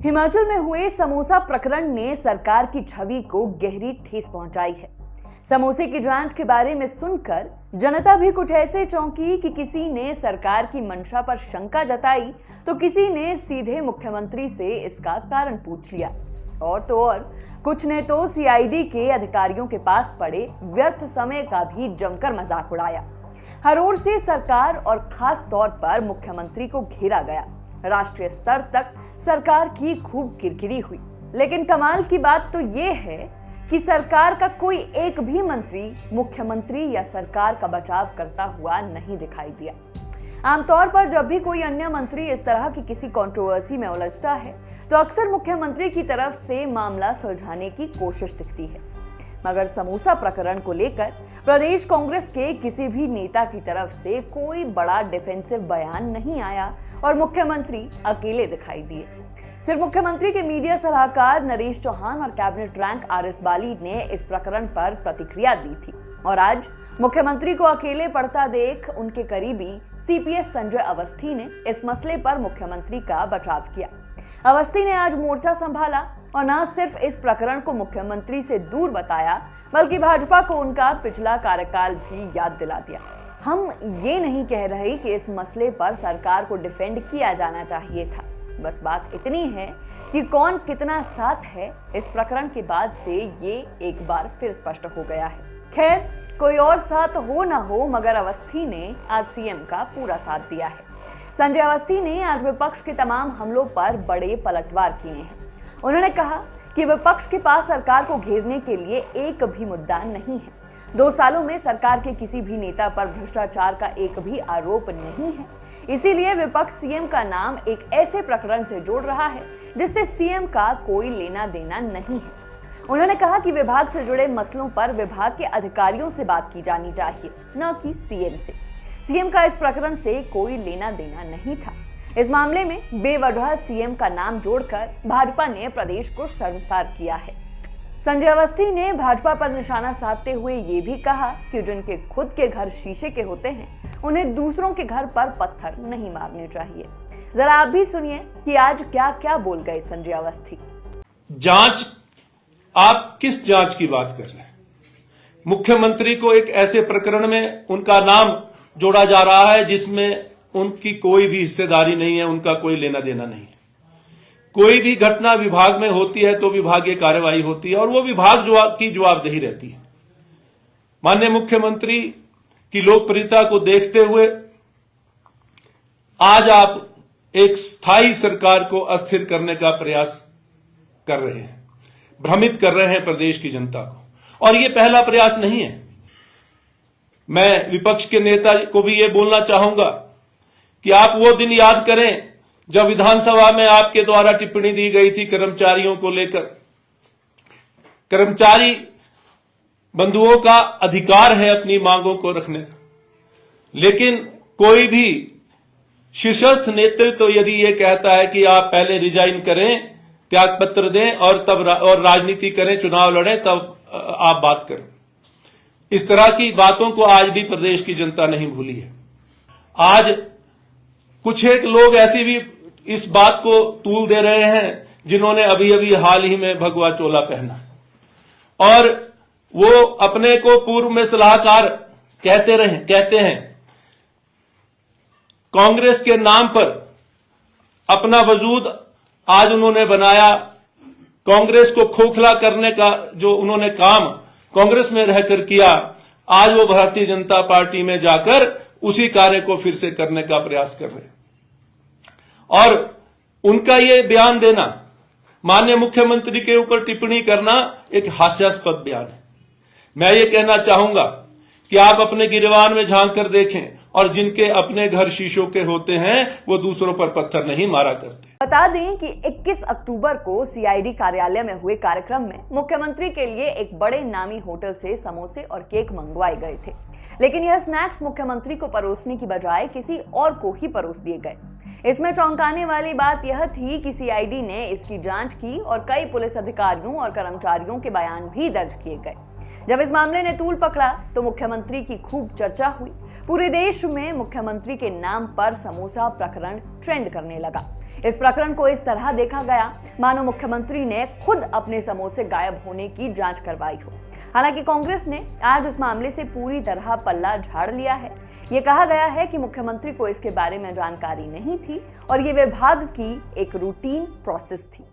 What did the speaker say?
हिमाचल में हुए समोसा प्रकरण ने सरकार की छवि को गहरी ठेस पहुंचाई है। समोसे की जांच के बारे में सुनकर जनता भी कुछ ऐसे चौंकी कि किसी ने सरकार की मंशा पर शंका जताई तो किसी ने सीधे मुख्यमंत्री से इसका कारण पूछ लिया। और तो और कुछ ने तो सीआईडी के अधिकारियों के पास पड़े व्यर्थ समय का भी जमकर मजाक उड़ाया। हर ओर से सरकार और खास तौर पर मुख्यमंत्री को घेरा गया। राष्ट्रीय स्तर तक सरकार की खूब किरकिरी हुई। लेकिन कमाल की बात तो यह है कि सरकार का कोई एक भी मंत्री मुख्यमंत्री या सरकार का बचाव करता हुआ नहीं दिखाई दिया। आमतौर पर जब भी कोई अन्य मंत्री इस तरह की किसी कंट्रोवर्सी में उलझता है तो अक्सर मुख्यमंत्री की तरफ से मामला सुलझाने की कोशिश दिखती है। मगर समोसा प्रकरण को लेकर प्रदेश कांग्रेस के किसी भी नेता की तरफ से कोई बड़ा डिफेंसिव बयान नहीं आया और मुख्यमंत्री अकेले दिखाई दिए। सिर्फ मुख्यमंत्री के मीडिया सलाहकार नरेश चौहान और कैबिनेट रैंक आरएस बाली ने इस प्रकरण पर प्रतिक्रिया दी थी। और आज मुख्यमंत्री को अकेले पड़ता देख उनके करीबी सीपीएस संजय अवस्थी ने इस मसले पर मुख्यमंत्री का बचाव किया। अवस्थी ने आज मोर्चा संभाला और न सिर्फ इस प्रकरण को मुख्यमंत्री से दूर बताया बल्कि भाजपा को उनका पिछला कार्यकाल भी याद दिला दिया। हम ये नहीं कह रहे कि इस मसले पर सरकार को डिफेंड किया जाना चाहिए था, बस बात इतनी है कि कौन कितना साथ है इस प्रकरण के बाद से ये एक बार फिर स्पष्ट हो गया है। खैर, कोई और साथ हो ना हो मगर अवस्थी ने आज सीएम का पूरा साथ दिया है। संजय अवस्थी ने आज विपक्ष के तमाम हमलों पर बड़े पलटवार किए हैं। उन्होंने कहा कि विपक्ष के पास सरकार को घेरने के लिए एक भी मुद्दा नहीं है। 2 सालों में सरकार के किसी भी नेता पर भ्रष्टाचार का एक भी आरोप नहीं है। इसीलिए विपक्ष सीएम का नाम एक ऐसे प्रकरण से जोड़ रहा है जिससे सीएम का कोई लेना देना नहीं है। उन्होंने कहा कि विभाग से जुड़े मसलों पर विभाग के अधिकारियों से बात की जानी चाहिए, न कि सीएम से। सीएम का इस प्रकरण से कोई लेना देना नहीं था। इस मामले में बेवजह सीएम का नाम जोड़कर भाजपा ने प्रदेश को शर्मसार किया है। संजय अवस्थी ने भाजपा पर निशाना साधते हुए ये भी कहा कि जिनके खुद के घर शीशे के होते हैं उन्हें दूसरों के घर पर पत्थर नहीं मारने चाहिए। जरा आप भी सुनिए कि आज क्या क्या बोल गए संजय अवस्थी। जांच, आप किस जांच की बात कर रहे हैं? मुख्यमंत्री को एक ऐसे प्रकरण में उनका नाम जोड़ा जा रहा है जिसमें उनकी कोई भी हिस्सेदारी नहीं है, उनका कोई लेना देना नहीं है। कोई भी घटना विभाग में होती है तो विभागीय कार्यवाही होती है और वो विभाग की जवाबदेही रहती है। माननीय मुख्यमंत्री की लोकप्रियता को देखते हुए आज आप एक स्थायी सरकार को अस्थिर करने का प्रयास कर रहे हैं, भ्रमित कर रहे हैं प्रदेश की जनता को। और ये पहला प्रयास नहीं है। मैं विपक्ष के नेता को भी ये बोलना चाहूंगा कि आप वो दिन याद करें जब विधानसभा में आपके द्वारा टिप्पणी दी गई थी कर्मचारियों को लेकर। कर्मचारी बंधुओं का अधिकार है अपनी मांगों को रखने का, लेकिन कोई भी शीर्षस्थ नेतृत्व यदि ये कहता है कि आप पहले रिजाइन करें, त्याग पत्र दें और तब राजनीति करें, चुनाव लड़ें, तब आप बात करें। इस तरह की बातों को आज भी प्रदेश की जनता नहीं भूली है। आज कुछ एक लोग ऐसी भी इस बात को तूल दे रहे हैं जिन्होंने अभी अभी हाल ही में भगवा चोला पहना और वो अपने को पूर्व में सलाहकार कहते हैं। कांग्रेस के नाम पर अपना वजूद आज उन्होंने बनाया। कांग्रेस को खोखला करने का जो उन्होंने काम कांग्रेस में रहकर किया, आज वो भारतीय जनता पार्टी में जाकर उसी कार्य को फिर से करने का प्रयास कर रहे हैं। और उनका ये बयान देना, माननीय मुख्यमंत्री के ऊपर टिप्पणी करना एक हास्यास्पद बयान है। मैं ये कहना चाहूंगा कि आप अपने गिरवान में झांक कर देखें और जिनके अपने घर शीशों के होते हैं वो दूसरों पर पत्थर नहीं मारा करते। बता दें कि 21 अक्टूबर को सीआईडी कार्यालय में हुए कार्यक्रम में मुख्यमंत्री के लिए एक बड़े नामी होटल से समोसे और केक मंगवाए गए थे, लेकिन यह स्नैक्स मुख्यमंत्री को परोसने की बजाय किसी और को ही परोस दिए गए। इसमें चौंकाने वाली बात यह थी कि सीआईडी ने इसकी जांच की और कई पुलिस अधिकारियों और कर्मचारियों के बयान भी दर्ज किए गए। जब इस मामले ने तूल पकड़ा तो मुख्यमंत्री की खूब चर्चा हुई। पूरे देश में मुख्यमंत्री के नाम पर समोसा प्रकरण ट्रेंड करने लगा। इस प्रकरण को इस तरह देखा गया मानो मुख्यमंत्री ने खुद अपने समोसे गायब होने की जांच करवाई हो। हालांकि कांग्रेस ने आज उस मामले से पूरी तरह पल्ला झाड़ लिया है। ये कहा गया है कि मुख्यमंत्री को इसके बारे में जानकारी नहीं थी और ये विभाग की एक रूटीन प्रोसेस थी।